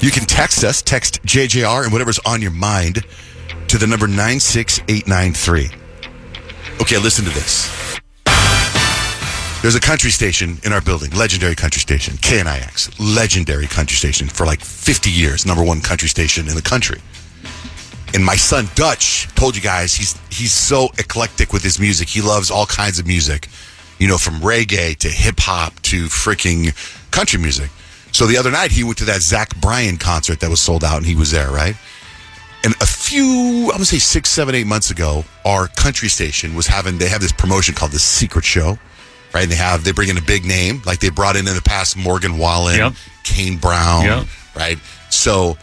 You can text us, text JJR and whatever's on your mind to the number 96893. Okay, listen to this. There's a country station in our building, legendary country station, KNIX, legendary country station for like 50 years, number one country station in the country. And my son Dutch, told you guys, he's so eclectic with his music. He loves all kinds of music, you know, from reggae to hip hop to freaking country music. So the other night he went to that Zach Bryan concert that was sold out, and he was there, right? And a few, I'm going to say 6, 7, 8 months ago, our country station was they have this promotion called The Secret Show, right? And they bring in a big name, like they brought in the past Morgan Wallen, Kane Brown, right? So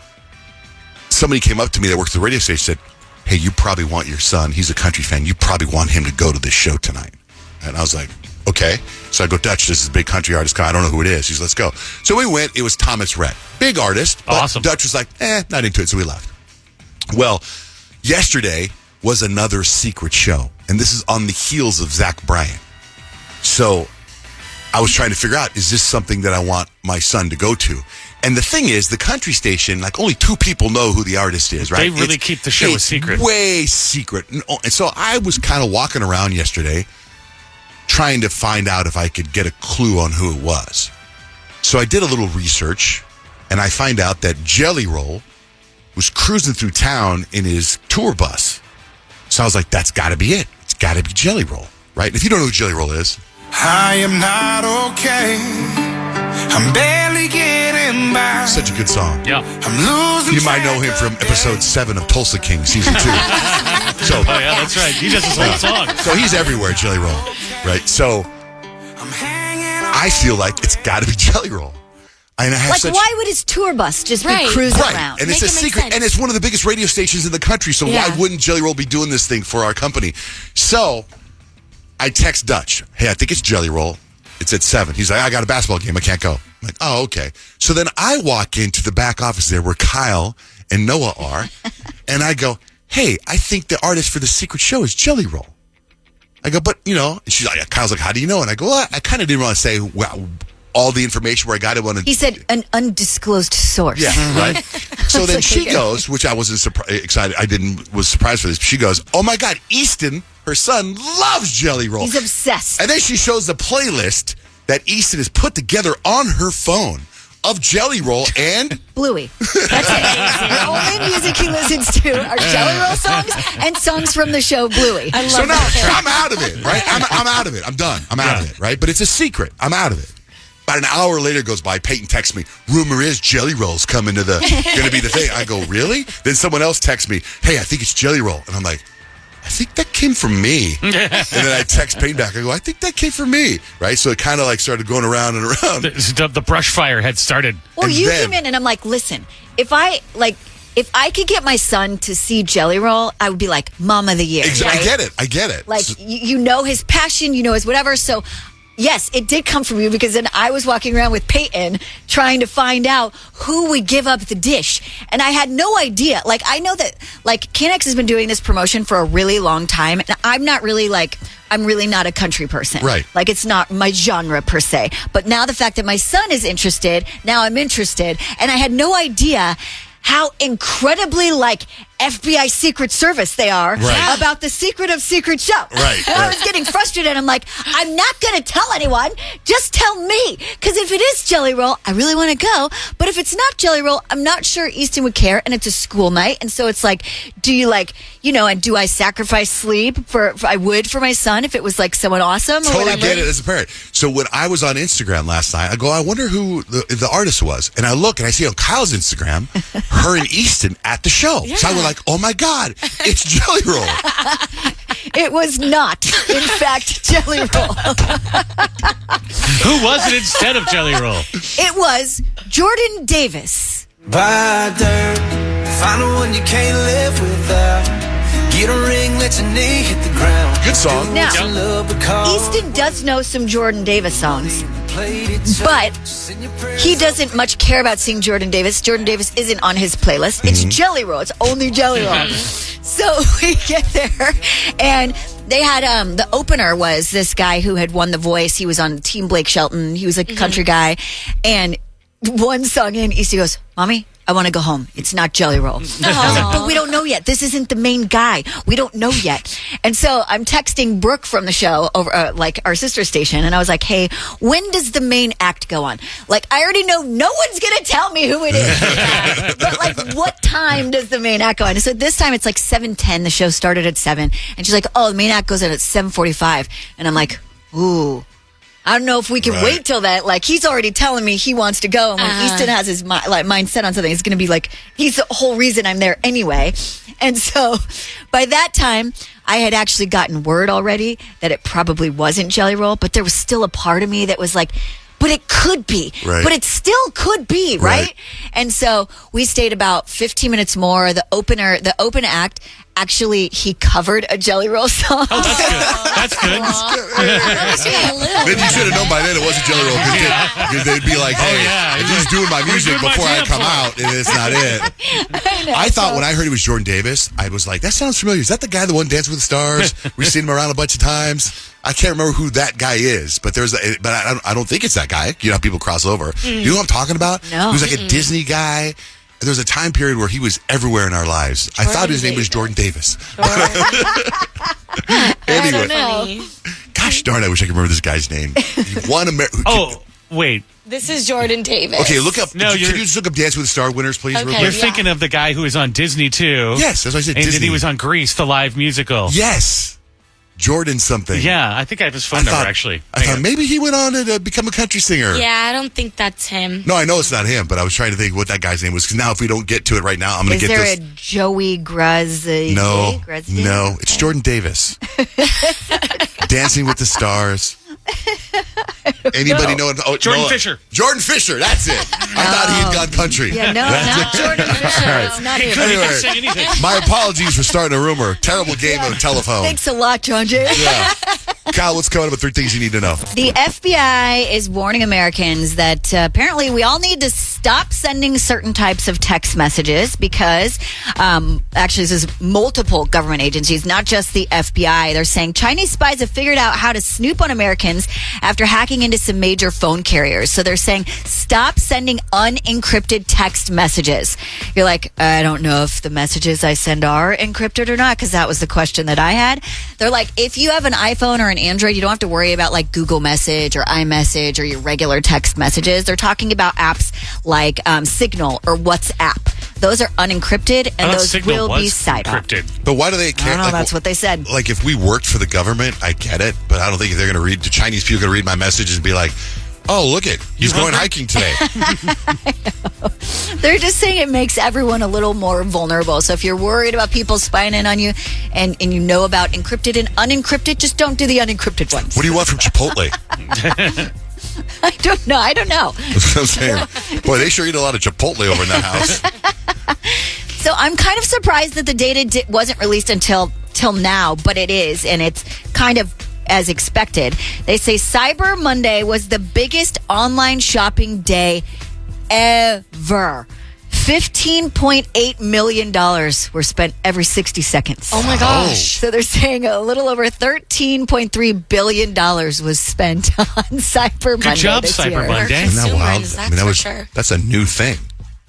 somebody came up to me that worked at the radio station and said, hey, you probably want your son, he's a country fan, you probably want him to go to this show tonight. And I was like, okay. So I go, Dutch, this is a big country artist. I don't know who it is. He says, let's go. So we went. It was Thomas Rhett. Big artist. But awesome. Dutch was like, not into it. So we left. Well, yesterday was another secret show. And this is on the heels of Zach Bryan. So I was trying to figure out, is this something that I want my son to go to? And the thing is, the country station, like only 2 people know who the artist is, right? They really keep the show a secret. Way secret. And so I was kind of walking around yesterday trying to find out if I could get a clue on who it was. So I did a little research, and I find out that Jelly Roll was cruising through town in his tour bus. So I was like, that's got to be it. It's got to be Jelly Roll, right? If you don't know who Jelly Roll is. I am not okay. I'm barely getting by. Such a good song. Yeah. I'm losing. You might know him from episode 7 of Tulsa King, season 2. Oh, yeah, that's right. He does his whole song. So he's everywhere, Jelly Roll, right? So I feel like it's got to be Jelly Roll. And I have why would his tour bus just be cruising around? And it's a secret, and it's one of the biggest radio stations in the country, so why wouldn't Jelly Roll be doing this thing for our company? So I text Dutch, hey, I think it's Jelly Roll. It's at 7. He's like, I got a basketball game. I can't go. I'm like, oh, okay. So then I walk into the back office there where Kyle and Noah are, and I go, hey, I think the artist for the secret show is Jelly Roll. I go, but, you know, and she's like, Kyle's like, how do you know? And I go, well, I kind of didn't want to say all the information where I got it. He said an undisclosed source. Yeah, right? So then she goes, which I wasn't excited. Was surprised for this. She goes, oh my God, Easton, her son, loves Jelly Roll. He's obsessed. And then she shows the playlist that Easton has put together on her phone of Jelly Roll and Bluey. That's it. The only music he listens to are Jelly Roll songs and songs from the show Bluey. I love so now I'm out of it, right? I'm out of it. I'm done. I'm out of it, right? But it's a secret. I'm out of it. About an hour later goes by, Peyton texts me, rumor is Jelly Roll's coming to going to be the thing. I go, really? Then someone else texts me, hey, I think it's Jelly Roll. And I'm like, I think that came from me. And then I text Peyton back. I go, I think that came from me. Right? So it kind of like started going around and around. The brush fire had started. Well, and you came in and I'm like, listen, if I could get my son to see Jelly Roll, I would be like Mom of the Year. Exactly. Right? I get it. Like, you know his passion, you know his whatever. So yes, it did come from you because then I was walking around with Peyton trying to find out who would give up the dish. And I had no idea. Like, I know that, like, KNX has been doing this promotion for a really long time. And I'm really not a country person. Right. Like, it's not my genre per se. But now the fact that my son is interested, now I'm interested. And I had no idea how incredibly like FBI Secret Service they are about the secret of secret show. Right. And I was getting frustrated. I'm like, I'm not going to tell anyone. Just tell me. Because if it is Jelly Roll, I really want to go. But if it's not Jelly Roll, I'm not sure Easton would care. And it's a school night. And so it's like, do you like, you know, and do I sacrifice sleep I would for my son if it was like someone awesome or totally whatever? Get it as a parent. So when I was on Instagram last night, I go, I wonder who the artist was. And I look and I see on Kyle's Instagram, her and Easton at the show. Yeah. So I was like, oh my God, it's Jelly Roll. It was not, in fact, Jelly Roll. Who was it instead of Jelly Roll? It was Jordan Davis. Buy dirt, find the one you can't live without. Get a ring, let your knee hit the ground. Good song. Now, Easton does know some Jordan Davis songs, but he doesn't much care about seeing Jordan Davis. Jordan Davis isn't on his playlist. It's Jelly Roll. It's only Jelly Roll. So we get there, and they had the opener was this guy who had won The Voice. He was on Team Blake Shelton. He was a country guy, and one song in, Easton goes, Mommy, I want to go home. It's not Jelly Roll. I was like, but we don't know yet. This isn't the main guy. We don't know yet. And so I'm texting Brooke from the show over, like our sister station. And I was like, hey, when does the main act go on? Like, I already know no one's going to tell me who it is. But like, what time does the main act go on? And so this time it's like 7:10. The show started at 7. And she's like, oh, the main act goes in at 7:45. And I'm like, ooh. I don't know if we can wait till that. Like, he's already telling me he wants to go. And when Easton has his mind set on something, it's going to be like, he's the whole reason I'm there anyway. And so by that time, I had actually gotten word already that it probably wasn't Jelly Roll, but there was still a part of me that was like, but it could be. Right. But it still could be, right? And so we stayed about 15 minutes more. The open act, actually, he covered a Jelly Roll song. Oh, that's good. That's good. Maybe you should have known by then it wasn't Jelly Roll because they'd be like, hey, he's doing my music doing my before I jam come for him. out, and it's not it. I thought when I heard it was Jordan Davis, I was like, that sounds familiar. Is that the guy that won Dance with the Stars? We've seen him around a bunch of times. I can't remember who that guy is, but I don't think it's that guy. You know how people cross over. You know what I'm talking about? No. He was like a Disney guy. There was a time period where he was everywhere in our lives. I thought his name was Jordan Davis. Anyway, Funny. gosh darn, I wish I could remember this guy's name. He won America. Oh, wait. This is Jordan Davis. Okay, look up. No, Can you're- you just look up Dance with the Star winners, please? real Okay. You're quick? thinking of the guy who was on Disney, too. Yes, that's what I said. And Disney. then he was on Grease, the live musical. Yes, Jordan something. Yeah, I think I have his phone number, actually. I thought maybe he went on to become a country singer. Yeah, I don't think that's him. No, I know it's not him, but I was trying to think what that guy's name was. Because now, if we don't get to it right now, I'm going Is to get there this. a Joey Grazzi? No, it's Jordan Davis. Dancing with the Stars. Anybody know? Oh, Jordan no, Fisher. Jordan Fisher, that's it. I thought he had gone country. Yeah, no, not Jordan Fisher. It's not him. Couldn't even Anyway. say anything. My apologies for starting a rumor. Terrible game of telephone. Thanks a lot, John Jay. Yeah. Kyle, what's coming up with 3 things you need to know? The FBI is warning Americans that apparently we all need to stop sending certain types of text messages because, actually, this is multiple government agencies, not just the FBI. They're saying Chinese spies have figured out how to snoop on Americans after hacking into some major phone carriers. So they're saying stop sending unencrypted text messages. You're like, I don't know if the messages I send are encrypted or not, because that was the question that I had. They're like, if you have an iPhone or an Android, you don't have to worry about like Google Message or iMessage or your regular text messages. They're talking about apps like Signal or WhatsApp. Those are unencrypted and those Signal will be was side on. encrypted. But why do they I care? don't know, that's what they said. Like, if we worked for the government, I get it, but I don't think they're going to read, the Chinese people going to read my messages and be like, oh, look it, he's going hiking today. They're just saying it makes everyone a little more vulnerable. So if you're worried about people spying in on you and you know about encrypted and unencrypted, just don't do the unencrypted ones. What do you want from Chipotle? I don't know. That's what I'm saying. Boy, they sure eat a lot of Chipotle over in that house. So I'm kind of surprised that the data wasn't released until now, but it is, and it's kind of as expected. They say Cyber Monday was the biggest online shopping day ever. $15.8 million were spent every 60 seconds. Oh my gosh. So they're saying a little over $13.3 billion was spent on Cyber Monday. Good job, this Cyber year. Monday. Isn't that wild? Consumers, I mean, that's for sure. that's a new thing.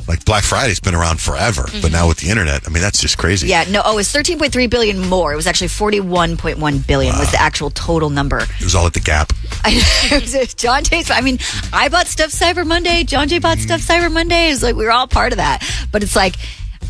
Like Black Friday's been around forever, but now with the internet, I mean, that's just crazy. Yeah, no, it's 13.3 billion more. It was actually 41.1 billion was the actual total number. It was all at the Gap. It was John Jay's. I mean, I bought stuff Cyber Monday. John Jay bought stuff Cyber Monday. It's like we were all part of that. But it's like,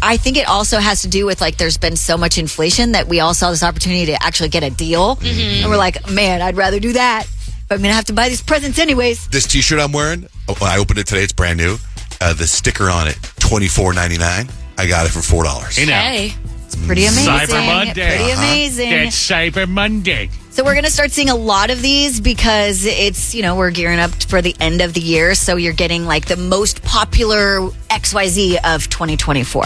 I think it also has to do with like there's been so much inflation that we all saw this opportunity to actually get a deal. And we're like, man, I'd rather do that. But I'm going to have to buy these presents anyways. This T-shirt I'm wearing, when I opened it today, it's brand new. The sticker on it, $24.99. I got it for $4. Hey, now. Hey. It's pretty amazing. Cyber Monday. Pretty amazing. That's Cyber Monday. So we're going to start seeing a lot of these because it's, we're gearing up for the end of the year. So you're getting like the most popular XYZ of 2024.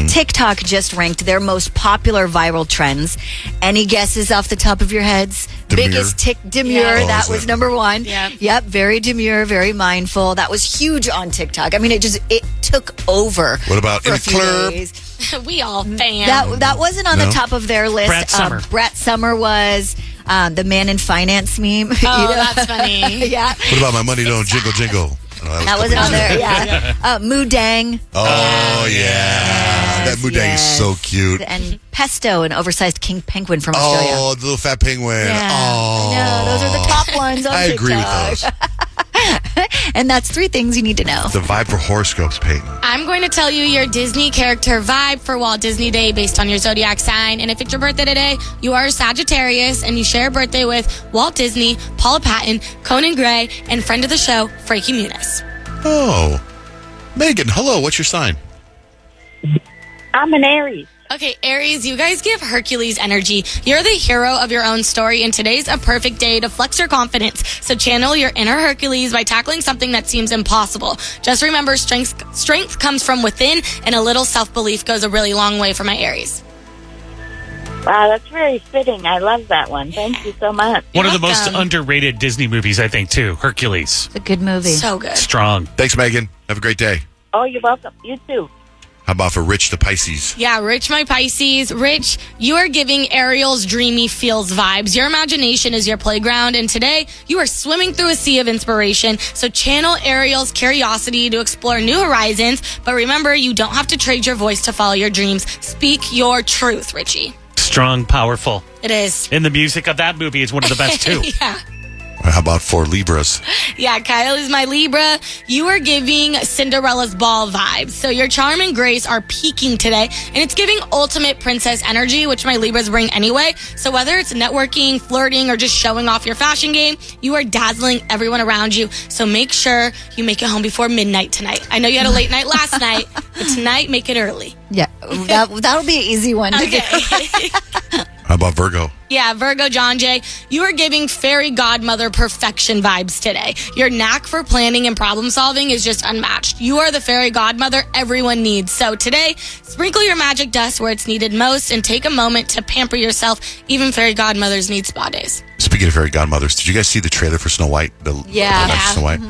TikTok just ranked their most popular viral trends. Any guesses off the top of your heads? Demure. Biggest demure. Yeah. That is was it? number one. Yeah. Yep. Very demure, very mindful. That was huge on TikTok. I mean, it took over. What about for in a the few club? days. We all fan. That wasn't on No? the top of their list. Brett Summer. Brett Summer was the man in finance meme. Oh, that's funny. Yeah. What about my money don't jingle jingle? That wasn't on there. Yeah. Moodang. Oh, yeah. That Moodang is so cute. And Pesto, an oversized king penguin from Australia. Oh, the little fat penguin. Yeah. Oh. No, those are the top ones on I agree with TikTok. those. And that's 3 things you need to know. The vibe for horoscopes, Peyton. I'm going to tell you your Disney character vibe for Walt Disney Day based on your zodiac sign. And if it's your birthday today, you are a Sagittarius and you share a birthday with Walt Disney, Paula Patton, Conan Gray, and friend of the show, Frankie Muniz. Oh. Megan, hello. What's your sign? I'm an Aries. Okay, Aries, you guys give Hercules energy. You're the hero of your own story, and today's a perfect day to flex your confidence. So channel your inner Hercules by tackling something that seems impossible. Just remember, strength comes from within, and a little self-belief goes a really long way for my Aries. Wow, that's very fitting. I love that one. Thank you so much. One of the most welcome. underrated Disney movies, I think, too. Hercules. It's a good movie. So good. Strong. Thanks, Megan. Have a great day. Oh, you're welcome. You too. How about for Rich the Pisces? Yeah, Rich, my Pisces. Rich, you are giving Ariel's dreamy feels vibes. Your imagination is your playground, and today you are swimming through a sea of inspiration. So channel Ariel's curiosity to explore new horizons. But remember, you don't have to trade your voice to follow your dreams. Speak your truth, Richie. Strong, powerful. It is. And the music of that movie is one of the best, too. Yeah. How about for Libras? Yeah, Kyle is my Libra. You are giving Cinderella's ball vibes. So your charm and grace are peaking today, and it's giving ultimate princess energy, which my Libras bring anyway. So whether it's networking, flirting, or just showing off your fashion game, you are dazzling everyone around you. So make sure you make it home before midnight tonight. I know you had a late night last night, but tonight, make it early. Yeah, that'll be an easy one to Okay. get. How about Virgo? Yeah, Virgo John Jay, you are giving fairy godmother perfection vibes today. Your knack for planning and problem solving is just unmatched. You are the fairy godmother everyone needs. So today, sprinkle your magic dust where it's needed most and take a moment to pamper yourself. Even fairy godmothers need spa days. Speaking of fairy godmothers, did you guys see the trailer for Snow White? Yeah. The Snow White?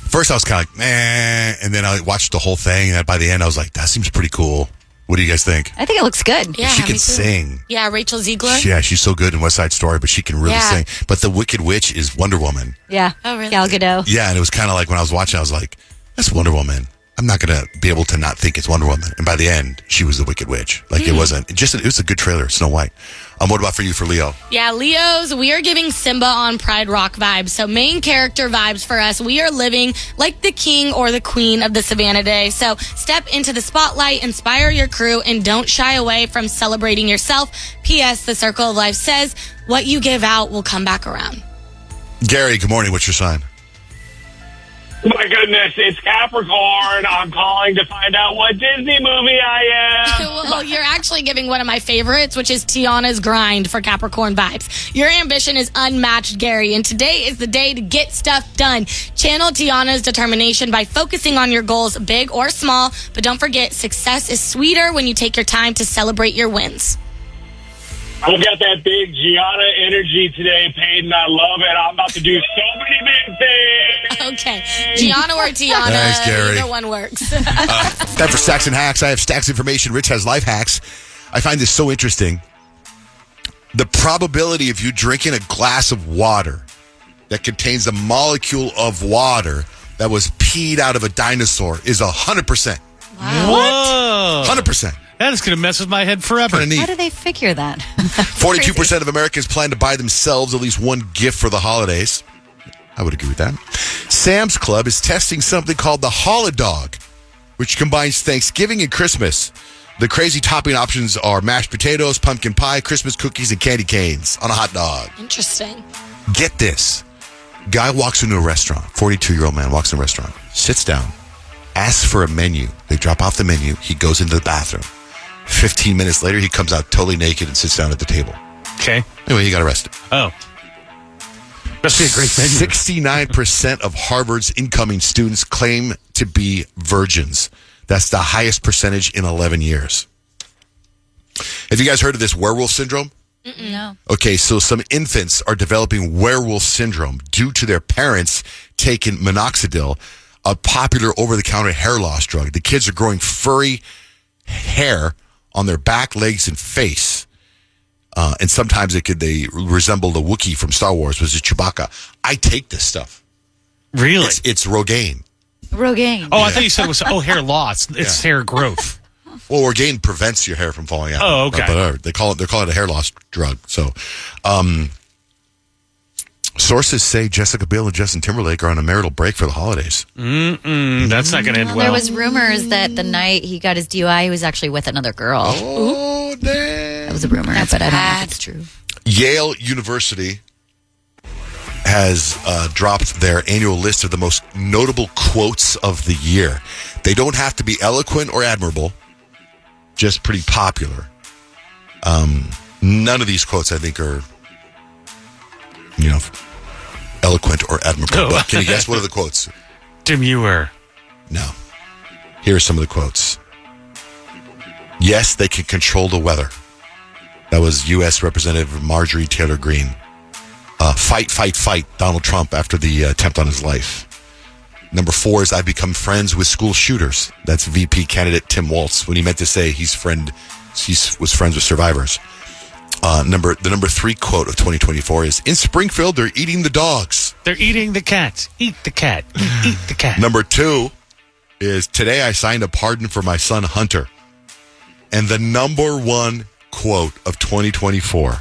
First, I was kind of like, meh, and then I watched the whole thing, and by the end, I was like, that seems pretty cool. What do you guys think? I think it looks good. Yeah, She me can too. sing. Yeah, Rachel Ziegler. Yeah, she's so good in West Side Story, but she can really Yeah. sing. But the Wicked Witch is Wonder Woman. Yeah. Oh, really? Gal Gadot. Yeah, and it was kind of like when I was watching, I was like, that's Wonder Woman. I'm not going to be able to not think it's Wonder Woman. And by the end, she was the Wicked Witch. Like, it wasn't, it was a good trailer, Snow White. What about for you for Leo? Yeah, Leos, we are giving Simba on Pride Rock vibes. So main character vibes for us. We are living like the king or the queen of the Savannah Day. So step into the spotlight, inspire your crew, and don't shy away from celebrating yourself. P.S. The Circle of Life says, what you give out will come back around. Gary, good morning. What's your sign? My goodness, it's Capricorn. I'm calling to find out what Disney movie I am. Well, you're actually giving one of my favorites, which is Tiana's Grind for Capricorn vibes. Your ambition is unmatched, Gary, and today is the day to get stuff done. Channel Tiana's determination by focusing on your goals, big or small, but don't forget, success is sweeter when you take your time to celebrate your wins. I've got that big Gianna energy today, Peyton. I love it. I'm about to do so many big things. Okay, Gianna or Tiana, Nice, Gary. either one works. Time for Stacks and Hacks. I have Stacks information. Rich has life hacks. I find this so interesting. The probability of you drinking a glass of water that contains a molecule of water that was peed out of a dinosaur is 100%. Whoa. 100%. That is going to mess with my head forever. Kind of How neat. do they figure that? 42% of Americans plan to buy themselves at least one gift for the holidays. I would agree with that. Sam's Club is testing something called the Holodog, which combines Thanksgiving and Christmas. The crazy topping options are mashed potatoes, pumpkin pie, Christmas cookies, and candy canes on a hot dog. Interesting. Get this. Guy walks into a restaurant, 42-year-old man walks in a restaurant, sits down, asks for a menu. They drop off the menu. He goes into the bathroom. 15 minutes later, he comes out totally naked and sits down at the table. Okay. Anyway, he got arrested. Oh. Must be a great menu. 69% of Harvard's incoming students claim to be virgins. That's the highest percentage in 11 years. Have you guys heard of this werewolf syndrome? No. Okay, so some infants are developing werewolf syndrome due to their parents taking minoxidil, a popular over-the-counter hair loss drug. The kids are growing furry hair on their back, legs, and face. And sometimes they resemble the Wookiee from Star Wars, which is Chewbacca. I take this stuff. Really? It's Rogaine. Rogaine. Oh, I thought you said it was hair loss. It's hair growth. Well, Rogaine prevents your hair from falling out. Oh, okay. But they're calling it a hair loss drug. So, sources say Jessica Biel and Justin Timberlake are on a marital break for the holidays. That's not going to end well. There was rumors that the night he got his DUI, he was actually with another girl. Oh, damn. That was a rumor, but I don't know if it's true. Yale University has dropped their annual list of the most notable quotes of the year. They don't have to be eloquent or admirable, just pretty popular. None of these quotes, I think, are, eloquent or admirable. Oh. But can you guess what are the quotes? Demure. No. Here are some of the quotes. Yes, they can control the weather. That was U.S. Representative Marjorie Taylor Greene. Fight, fight, fight, Donald Trump after the attempt on his life. Number 4 is I've become friends with school shooters. That's VP candidate Tim Walz when he meant to say he was friends with survivors. The number 3 quote of 2024 is in Springfield, they're eating the dogs. They're eating the cat. Eat the cat. Eat the cat. Number 2 is today I signed a pardon for my son Hunter. And the number 1 quote of 2024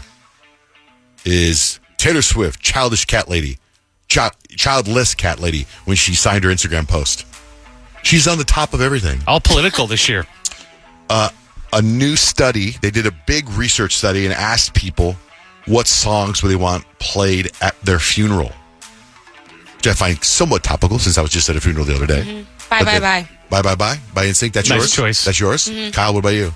is Taylor Swift, childless cat lady, when she signed her Instagram post. She's on the top of everything. All political this year. A new study, they did a big research study and asked people what songs would they want played at their funeral, which I find somewhat topical since I was just at a funeral the other day. Mm-hmm. Bye, bye. By NSYNC. That's Nice yours? choice. That's yours? Mm-hmm. Kyle, what about you?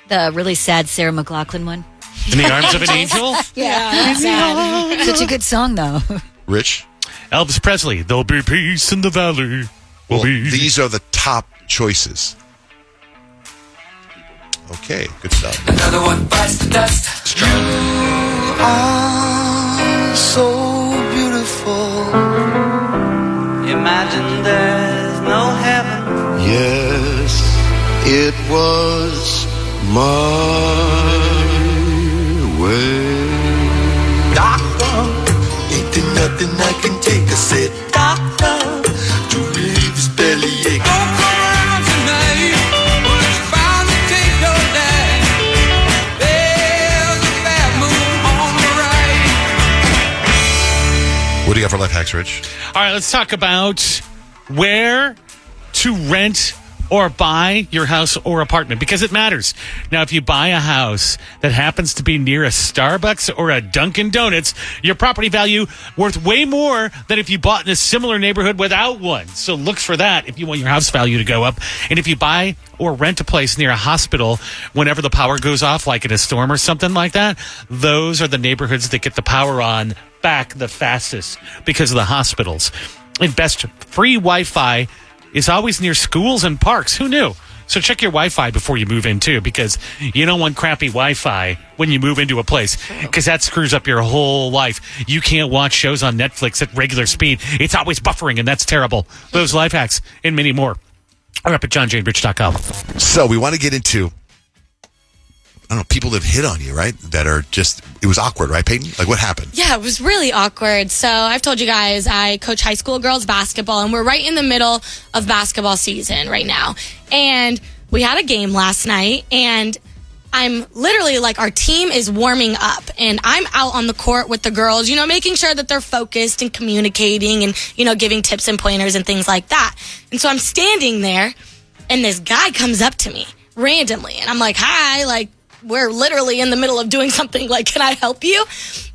The really sad Sarah McLachlan one. In the arms of an angel. Yeah, sad. Such a good song, though. Rich? Elvis Presley. There'll be peace in the valley. Well, these are the top choices. Okay, good stuff. Another one bites the dust. You are so beautiful. Imagine there's no heaven. Yes, it was my way. Doctor, ain't there nothing I can take? I said, doctor, to relieve his bellyache. Don't come around tonight. It's bound to take your life. There's a bad moon on the right. What do you got for life hacks, Rich? All right, let's talk about where to rent or buy your house or apartment, because it matters. Now, if you buy a house that happens to be near a Starbucks or a Dunkin' Donuts, your property value worth way more than if you bought in a similar neighborhood without one. So look for that if you want your house value to go up. And if you buy or rent a place near a hospital whenever the power goes off, like in a storm or something like that, those are the neighborhoods that get the power on back the fastest because of the hospitals. And best free Wi-Fi is always near schools and parks. Who knew? So check your Wi-Fi before you move in, too, because you don't want crappy Wi-Fi when you move into a place, because that screws up your whole life. You can't watch shows on Netflix at regular speed. It's always buffering, and that's terrible. Those life hacks and many more are up at johnjanerich.com. So we want to get into, I don't know, people that have hit on you, right? That are just, it was awkward, right, Peyton? Like, what happened? Yeah, it was really awkward. So I've told you guys I coach high school girls basketball, and we're right in the middle of basketball season right now. And we had a game last night, and I'm literally like, our team is warming up, and I'm out on the court with the girls, making sure that they're focused and communicating and, giving tips and pointers and things like that. And so I'm standing there, and this guy comes up to me randomly, and I'm like, hi, like, we're literally in the middle of doing something, like, can I help you?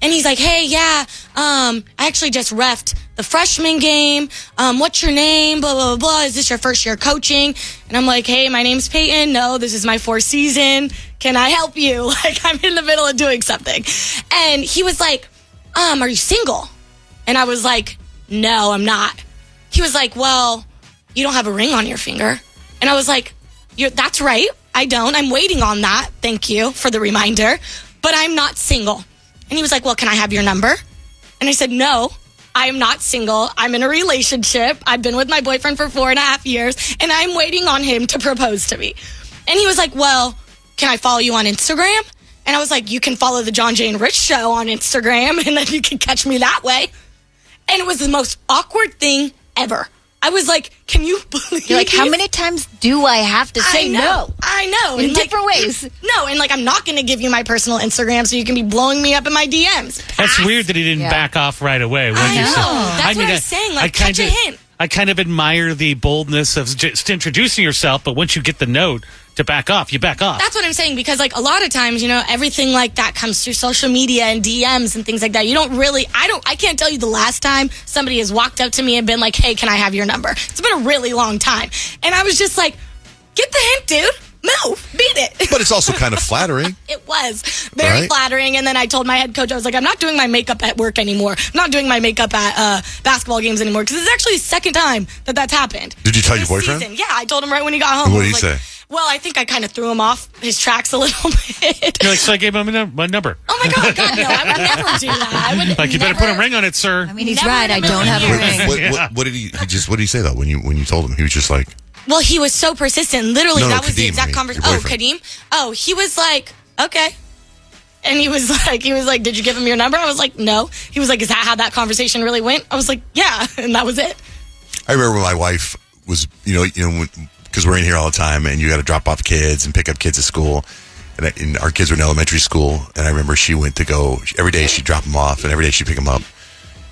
And he's like, hey, yeah, I actually just reffed the freshman game. What's your name? Blah, blah, blah. Is this your first year coaching? And I'm like, hey, my name's Peyton. No, this is my 4th season. Can I help you? Like, I'm in the middle of doing something. And he was like, are you single? And I was like, no, I'm not. He was like, well, you don't have a ring on your finger. And I was like, that's right. I don't. I'm waiting on that. Thank you for the reminder. But I'm not single. And he was like, well, can I have your number? And I said, no, I am not single. I'm in a relationship. I've been with my boyfriend for 4.5 years, and I'm waiting on him to propose to me. And he was like, well, can I follow you on Instagram? And I was like, you can follow the John Jane Rich Show on Instagram, and then you can catch me that way. And it was the most awkward thing ever. I was like, can you believe? You're like, how many times do I have to say no? I know. In And, like, different ways. No, and like I'm not going to give you my personal Instagram so you can be blowing me up in my DMs. That's weird that he didn't back off right away. When I you know. said- That's what I was saying. Like, catch a hint. I kind of admire the boldness of just introducing yourself, but once you get the note to back off, you back off. That's what I'm saying, because like a lot of times, everything like that comes through social media and DMs and things like that. You don't really, I can't tell you the last time somebody has walked up to me and been like, hey, can I have your number? It's been a really long time. And I was just like, get the hint, dude. Move. Beat it. But it's also kind of flattering. It was very flattering. And then I told my head coach, I was like, I'm not doing my makeup at work anymore. I'm not doing my makeup at basketball games anymore, because it's actually the second time that's happened. Did you tell your This boyfriend? season. Yeah, I told him right when he got home. What I did was he like, say? Well, I think I kind of threw him off his tracks a little bit. You're like, so I gave him my number. Oh my God, no, I would never do that. I would Like, you better put a ring on it, sir. I mean, he's Never right. in a I don't have a million ring. years. What did he just? What did he say though? When you told him, he was just like, Well, he was so persistent. Literally, No, that was the Kadeem, exact I mean, conversation. your Oh, boyfriend. Kadeem? Oh, he was like, okay. And he was like, did you give him your number? I was like, no. He was like, is that how that conversation really went? I was like, yeah. And that was it. I remember when my wife was, because we're in here all the time, and you got to drop off kids and pick up kids at school, and our kids were in elementary school, and I remember she went to go every day. She'd drop them off, and every day she'd pick them up.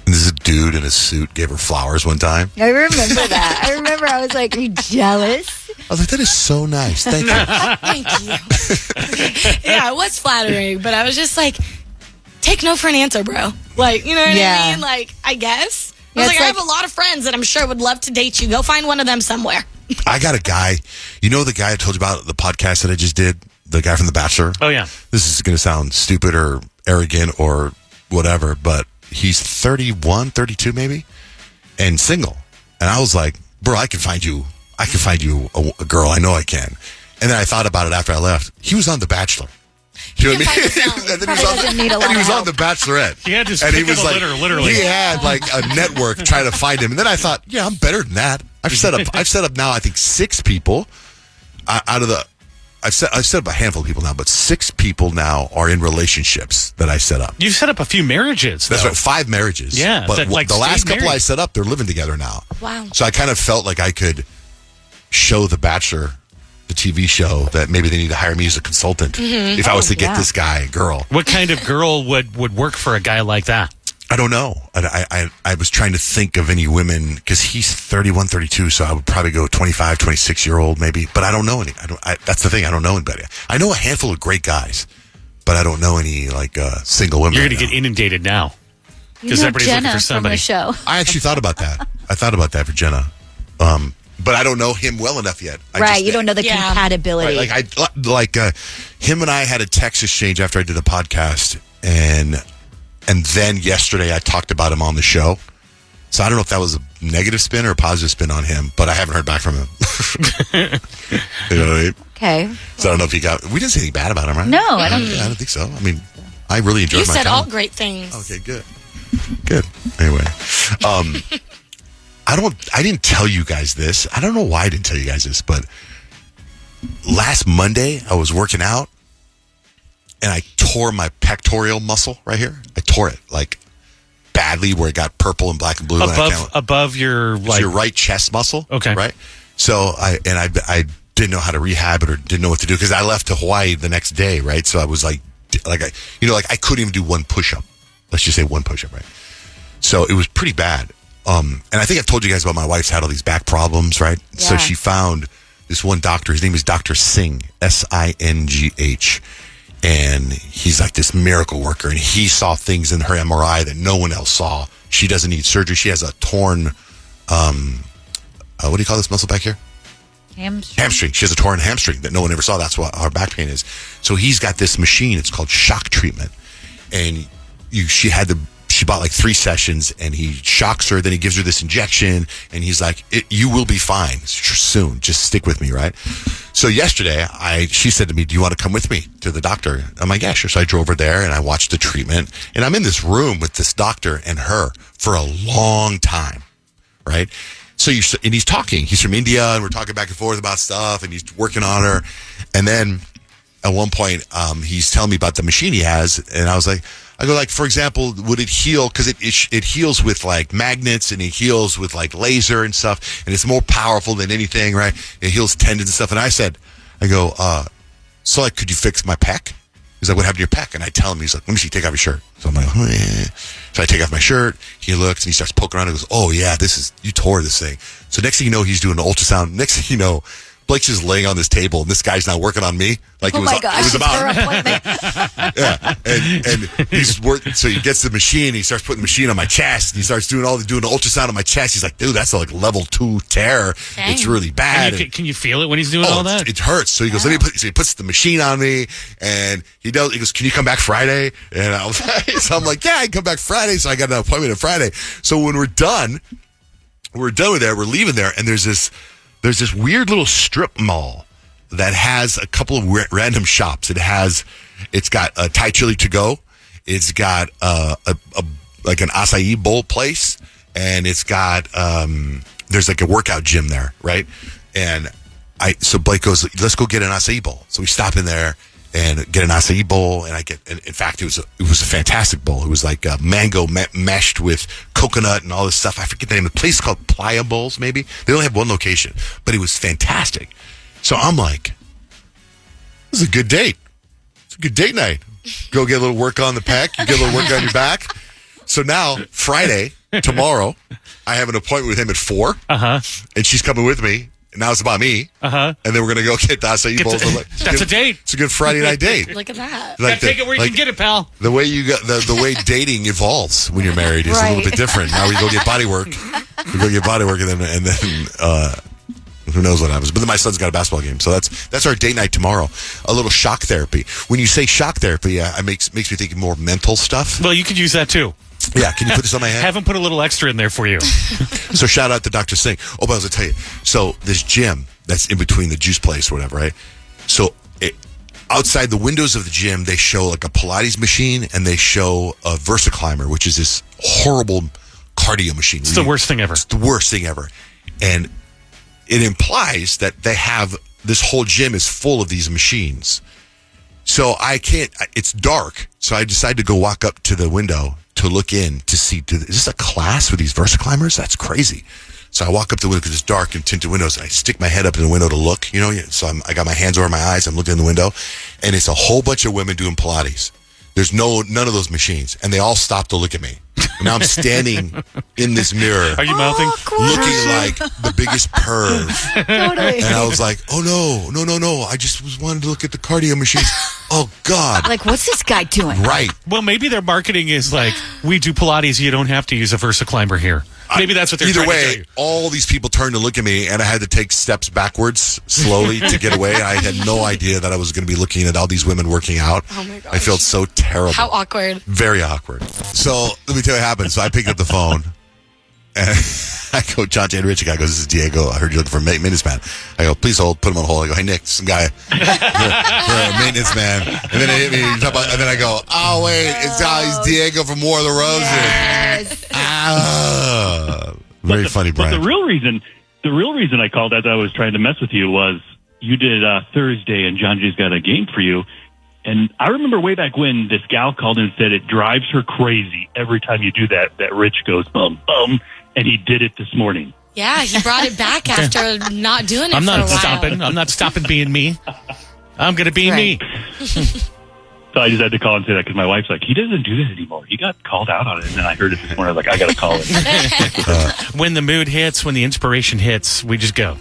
And this dude in a suit gave her flowers one time. I remember that. I was like, are you jealous? I was like, that is so nice. Thank you. Thank you. Yeah, it was flattering, but I was just like, take no for an answer, bro. Like, you know what I mean? Like, I guess. I was Yeah, like, I it's have a lot of friends that I'm sure would love to date you. Go find one of them somewhere. I got a guy. You know the guy I told you about, the podcast that I just did? The guy from The Bachelor? Oh, yeah. This is going to sound stupid or arrogant or whatever, but he's 31, 32 maybe, and single. And I was like, bro, I can find you a girl. I know I can. And then I thought about it after I left. He was on The Bachelor. Do you know what I mean? And then Probably doesn't need a lot and he of was on help. The Bachelorette. He had his and he pick of was the like, litter, literally. He had like a network trying to find him. And then I thought, yeah, I'm better than that. I've set up now, I think 6 people out of the. I've set up a handful of people now, but 6 people now are in relationships that I set up. You've set up a few marriages. That's though. right, 5 marriages. Yeah, but that, like, the last stayed couple married. I set up, they're living together now. Wow. So I kind of felt like I could show The Bachelor, the TV show, that maybe they need to hire me as a consultant if I was to get this guy a girl. What kind of girl would work for a guy like that? I don't know. I was trying to think of any women, because he's 31, 32, so I would probably go 25, 26-year-old maybe. But I don't know any. That's the thing. I don't know anybody. I know a handful of great guys, but I don't know any single women. You're going right to get now. inundated now. You Because know everybody's Jenna looking for from somebody. the show. I actually thought about that. I thought about that for Jenna. But I don't know him well enough yet. You don't know the compatibility. Right, him and I had a text exchange after I did the podcast, and then yesterday I talked about him on the show. So I don't know if that was a negative spin or a positive spin on him, but I haven't heard back from him. You know what I mean? Okay. So I don't know if he got. We didn't say anything bad about him, right? No, I don't. I don't think so. I mean, I really enjoyed You my said time. all great things. Okay, good. Anyway, I didn't tell you guys this. I don't know why I didn't tell you guys this, but last Monday I was working out and I tore my pectoral muscle right here. I tore it like badly, where it got purple and black and blue. Above your It's your right chest muscle. Okay. Right. So I didn't know how to rehab it or didn't know what to do, because I left to Hawaii the next day. Right. So I was like I couldn't even do one push-up. Let's just say one push-up. Right. So it was pretty bad. And I think I've told you guys about my wife's had all these back problems, right? Yeah. So she found this one doctor. His name is Dr. Singh, Singh. And he's like this miracle worker. And he saw things in her MRI that no one else saw. She doesn't need surgery. She has a torn, what do you call this muscle back here? Hamstring. She has a torn hamstring that no one ever saw. That's what our back pain is. So he's got this machine. It's called shock treatment. And she bought like 3 sessions, and he shocks her. Then he gives her this injection, and he's like, you will be fine soon. Just stick with me, right? So yesterday, she said to me, do you want to come with me to the doctor? I'm like, yeah, sure. So I drove her there, and I watched the treatment. And I'm in this room with this doctor and her for a long time, right? So and he's talking. He's from India, and we're talking back and forth about stuff, and he's working on her. And then at one point, he's telling me about the machine he has, and I was like, I go, like, for example, would it heal? Because it heals with, like, magnets, and it heals with, like, laser and stuff, and it's more powerful than anything, right? It heals tendons and stuff. And I go, so, like, could you fix my pec? He's like, what happened to your pec? And I tell him, he's like, let me see, take off your shirt. So I'm like, oh, yeah. So I take off my shirt. He looks, and he starts poking around and goes, oh, yeah, you tore this thing. So next thing you know, he's doing an ultrasound. Next thing you know, Blake's just laying on this table, and this guy's not working on me. Like oh, my gosh, it was about her appointment. yeah, and he's working. So he gets the machine. He starts putting the machine on my chest. And he starts doing the ultrasound on my chest. He's like, "Dude, that's like level 2 tear. Dang. It's really bad." Can you feel it when he's doing all that? It hurts. So he goes, "Let me put." So he puts the machine on me, and he goes, "Can you come back Friday?" And I was so I'm like, "Yeah, I can come back Friday." So I got an appointment on Friday. So when we're done with that. We're leaving there, and there's this weird little strip mall that has a couple of random shops. It's got a Thai chili to go. It's got like an acai bowl place, and it's got there's like a workout gym there, right? And so Blake goes, let's go get an acai bowl. So we stop in there and get an acai bowl, and in fact, it was a fantastic bowl. It was like mango meshed with coconut and all this stuff. I forget the name of the place. It's called Playa Bowls, maybe. They only have one location, but it was fantastic. So I'm like, this is a good date. It's a good date night. Go get a little work on the pec. You get a little work on your back. So now, Friday, tomorrow, I have an appointment with him at 4. And she's coming with me. And now it's about me. And then we're going to go get the acai bowls. That's a date. It's a good Friday night date. Look at that. Like take it where you can get it, pal. The way the way dating evolves when you're married is a little bit different. Now we go get body work. We go get body work, and then who knows what happens. But then my son's got a basketball game, so that's our date night tomorrow. A little shock therapy. When you say shock therapy, it makes me think more mental stuff. Well, you could use that too. Yeah, can you put this on my head? Have him put a little extra in there for you. So shout out to Dr. Singh. Oh, but I was going to tell you. So this gym that's in between the juice place or whatever, right? So outside the windows of the gym, they show like a Pilates machine, and they show a VersaClimber, which is this horrible cardio machine. It's the worst thing ever. It's the worst thing ever. And it implies that they have this whole gym is full of these machines. So it's dark. So I decided to go walk up to the window to look in to see, is this a class with these VersaClimbers? That's crazy. So I walk up the window because it's dark and tinted windows, and I stick my head up in the window to look, so I got my hands over my eyes. I'm looking in the window, and it's a whole bunch of women doing Pilates. There's none of those machines, and they all stop to look at me. And now I'm standing in this mirror. Are you mouthing? Looking like the biggest perv. Totally. And I was like, oh, no. I just wanted to look at the cardio machines. Oh, God. Like, what's this guy doing? Right. Well, maybe their marketing is like, we do Pilates, you don't have to use a VersaClimber here. Maybe that's what they're Either trying to way, tell you. all these people turned to look at me, and I had to take steps backwards slowly to get away. I had no idea that I was going to be looking at all these women working out. Oh, my gosh. I felt so terrible. How awkward. Very awkward. So let me tell you what happened. So I picked up the phone, and I go, John J. Rich. The guy goes, this is Diego. I heard you're looking for a maintenance man. I go, please hold. Put him on hold. I go, hey, Nick, some guy. You're a maintenance man. And then it hit me. And then I go, oh, wait. He's Diego from War of the Roses. Yes. Very funny, Brian. But the real reason I called as I was trying to mess with you was you did Thursday, and John Jay's got a game for you. And I remember way back when this gal called and said it drives her crazy every time you do that Rich goes, bum, bum. And he did it this morning. Yeah, he brought it back after not doing it I'm for a not while. stopping. I'm not stopping being me. I'm going to be me. So I just had to call and say that because my wife's like, he doesn't do that anymore. He got called out on it. And then I heard it this morning. I was like, I got to call him. When the mood hits, when the inspiration hits, we just go.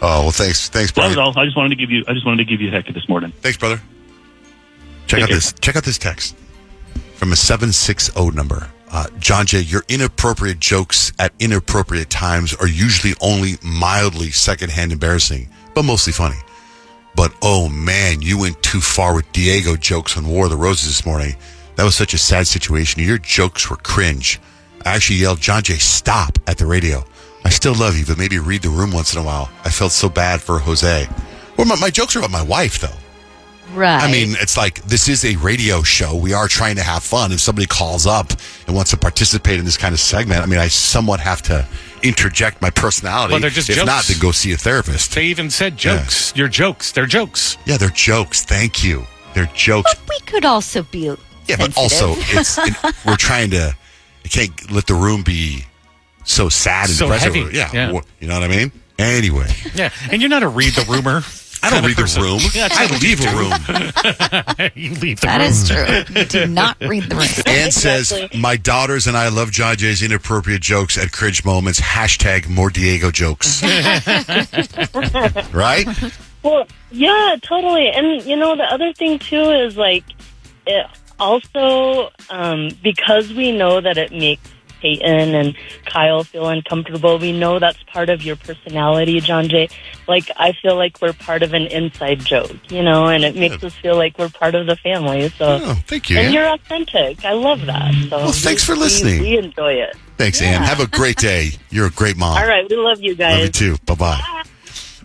Oh, well, thanks, That Brian. was all. I just wanted to give you a heck this morning. Thanks, brother. Check out this text from a 760 number. John Jay, your inappropriate jokes at inappropriate times are usually only mildly secondhand embarrassing, but mostly funny. But, oh, man, you went too far with Diego jokes on War of the Roses this morning. That was such a sad situation. Your jokes were cringe. I actually yelled, John Jay, stop at the radio. I still love you, but maybe read the room once in a while. I felt so bad for Jose. Well, my jokes are about my wife, though. Right. I mean, it's like, this is a radio show. We are trying to have fun. If somebody calls up and wants to participate in this kind of segment, I mean, I somewhat have to interject my personality. Well, they're just if jokes. not, then go see a therapist. They even said jokes. Your jokes. They're jokes. Yeah, they're jokes. Thank you. They're jokes. But we could also be Yeah, but also we're trying to. You can't let the room be so sad and So depressive. heavy. Yeah. You know what I mean? Anyway, Yeah, and you're not a read the rumor. I don't kind of read the person. room. Yeah, I that's leave what a room. you leave the That room. is true. You do not read the room. Ann says, my daughters and I love John Jay's inappropriate jokes at cringe moments. # more Diego jokes. Right? Well, yeah, totally. And, the other thing, too, is, it also, because we know that it makes Peyton and Kyle feel uncomfortable, we know that's part of your personality, John Jay. I feel like we're part of an inside joke, and it makes us feel like we're part of the family. So, thank you, and Ann. you're authentic. I love that. So Well, thanks for listening. We enjoy it. Thanks, Ann. Have a great day. You're a great mom. All right, we love you guys. Love you too. Bye-bye.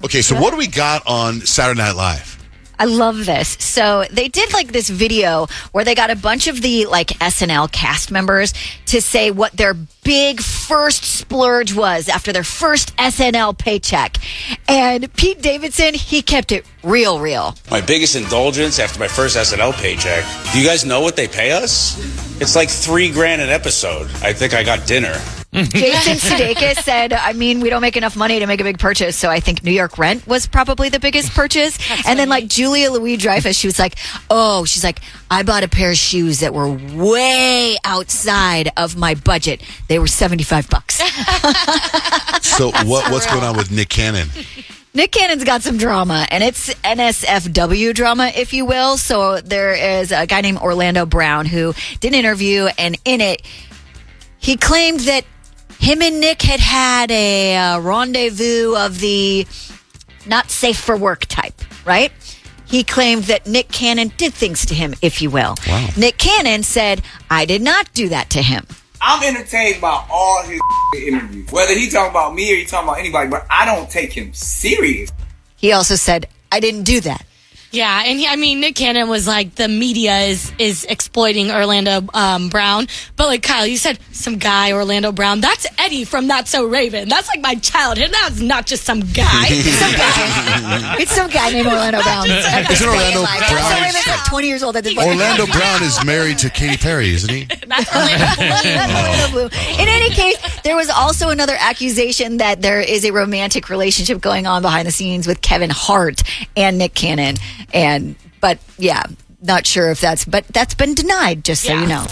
Okay, so what do we got on Saturday Night Live? I love this. So they did this video where they got a bunch of the SNL cast members to say what their big first splurge was after their first SNL paycheck. And Pete Davidson, he kept it real. My biggest indulgence after my first SNL paycheck. Do you guys know what they pay us? It's like $3,000 an episode. I think I got dinner. Jason Sudeikis said, we don't make enough money to make a big purchase, so I think New York rent was probably the biggest purchase. And then Julia Louis-Dreyfus, she was I bought a pair of shoes that were way outside of my budget. They were $75. So what's going on with Nick Cannon? Nick Cannon's got some drama, and it's NSFW drama, if you will. So there is a guy named Orlando Brown who did an interview, and in it, he claimed that him and Nick had a rendezvous of the not safe for work type, right? He claimed that Nick Cannon did things to him, if you will. Wow. Nick Cannon said, I did not do that to him. I'm entertained by all his interviews. Whether he talking about me or he talking about anybody, but I don't take him serious. He also said, I didn't do that. Yeah, and Nick Cannon was the media is exploiting Orlando Brown. But Kyle, you said some guy, Orlando Brown. That's Eddie from That's So Raven. That's my childhood. That's not just some guy. It's some guy named Orlando Brown. Isn't Orlando Brown? That's So Raven's 20 years old at this point. Orlando Brown is married to Katy Perry, isn't he? That's Orlando Blue. In any case, there was also another accusation that there is a romantic relationship going on behind the scenes with Kevin Hart and Nick Cannon. But yeah, not sure if that's been denied, just so you know.